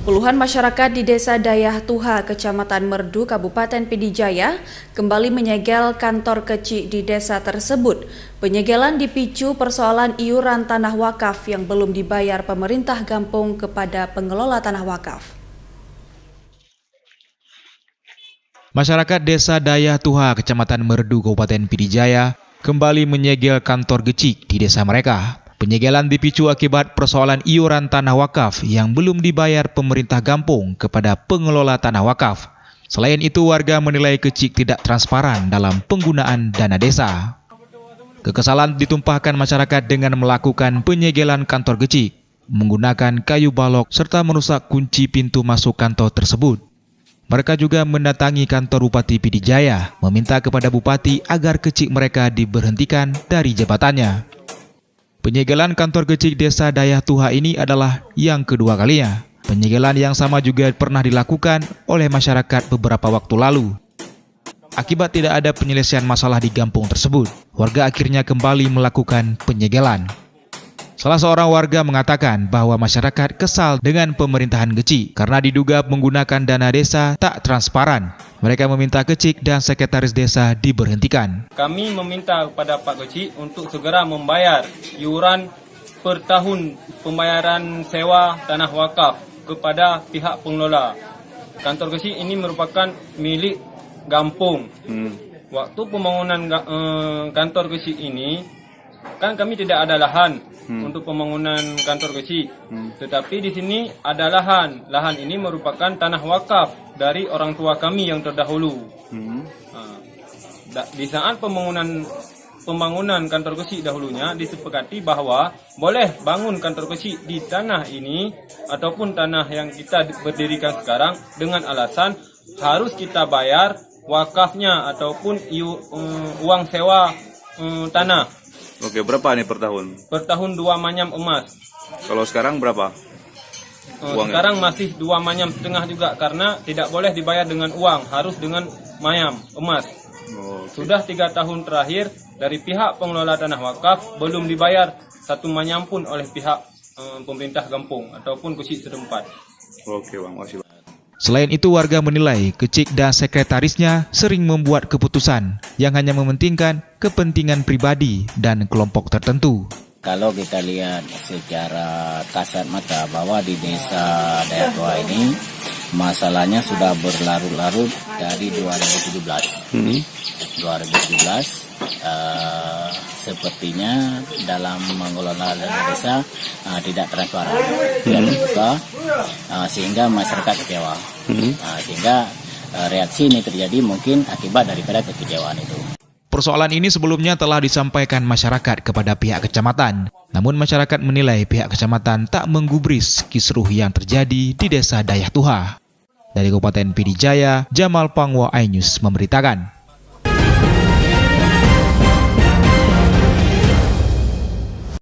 Puluhan masyarakat di Desa Dayah Tuha, Kecamatan Merdu, Kabupaten Pd Jaya kembali menyegel kantor kecil di desa tersebut. Penyegelan dipicu persoalan iuran tanah wakaf yang belum dibayar pemerintah kampung kepada pengelola tanah wakaf. Masyarakat Desa Dayah Tuha, Kecamatan Merdu, Kabupaten Pd Jaya kembali menyegel kantor gecik di desa mereka. Penyegelan dipicu akibat persoalan iuran tanah wakaf yang belum dibayar pemerintah kampung kepada pengelola tanah wakaf. Selain itu, warga menilai kecik tidak transparan dalam penggunaan dana desa. Kekesalan ditumpahkan masyarakat dengan melakukan penyegelan kantor gecik, menggunakan kayu balok serta merusak kunci pintu masuk kantor tersebut. Mereka juga mendatangi kantor Bupati Pd Jaya, meminta kepada Bupati agar kecik mereka diberhentikan dari jabatannya. Penyegelan kantor kecik Desa Dayah Tuha ini adalah yang kedua kalinya. Penyegelan yang sama juga pernah dilakukan oleh masyarakat beberapa waktu lalu. Akibat tidak ada penyelesaian masalah di kampung tersebut, warga akhirnya kembali melakukan penyegelan. Salah seorang warga mengatakan bahwa masyarakat kesal dengan pemerintahan kecik karena diduga menggunakan dana desa tak transparan. Mereka meminta kecik dan sekretaris desa diberhentikan. Kami meminta kepada Pak Kecik untuk segera membayar iuran per tahun pembayaran sewa tanah wakaf kepada pihak pengelola. Kantor Kecik ini merupakan milik kampung. Waktu pembangunan kantor Kecik ini, kan kami tidak ada lahan untuk pembangunan kantor kecil. Tetapi di sini ada lahan. Lahan ini merupakan tanah wakaf dari orang tua kami yang terdahulu. Di saat pembangunan kantor kecil dahulunya disepakati bahwa boleh bangun kantor kecil di tanah ini ataupun tanah yang kita berdirikan sekarang dengan alasan harus kita bayar wakafnya ataupun uang sewa tanah. Oke, berapa nih per tahun? Per tahun 2 manyam emas. Kalau sekarang berapa? Sekarang masih 2 manyam setengah juga karena tidak boleh dibayar dengan uang, harus dengan manyam emas. Sudah 3 tahun terakhir dari pihak pengelola tanah wakaf belum dibayar 1 manyam pun oleh pihak pemerintah kampung ataupun kecik setempat. Oke Bang, makasih Bang. Selain itu, warga menilai kecik dan sekretarisnya sering membuat keputusan yang hanya mementingkan kepentingan pribadi dan kelompok tertentu. Kalau kita lihat secara kasat mata bahwa di Desa Dayah Tuha ini masalahnya sudah berlarut-larut dari 2017. 2017 sepertinya dalam mengelola dana desa tidak transparan, tidak terbuka, sehingga masyarakat kecewa. Sehingga reaksi ini terjadi mungkin akibat daripada kekecewaan itu. Persoalan ini sebelumnya telah disampaikan masyarakat kepada pihak kecamatan. Namun masyarakat menilai pihak kecamatan tak menggubris kisruh yang terjadi di Desa Dayah Tuha. Dari Kabupaten Pd Jaya, Jamal Pangwa, iNews memberitakan.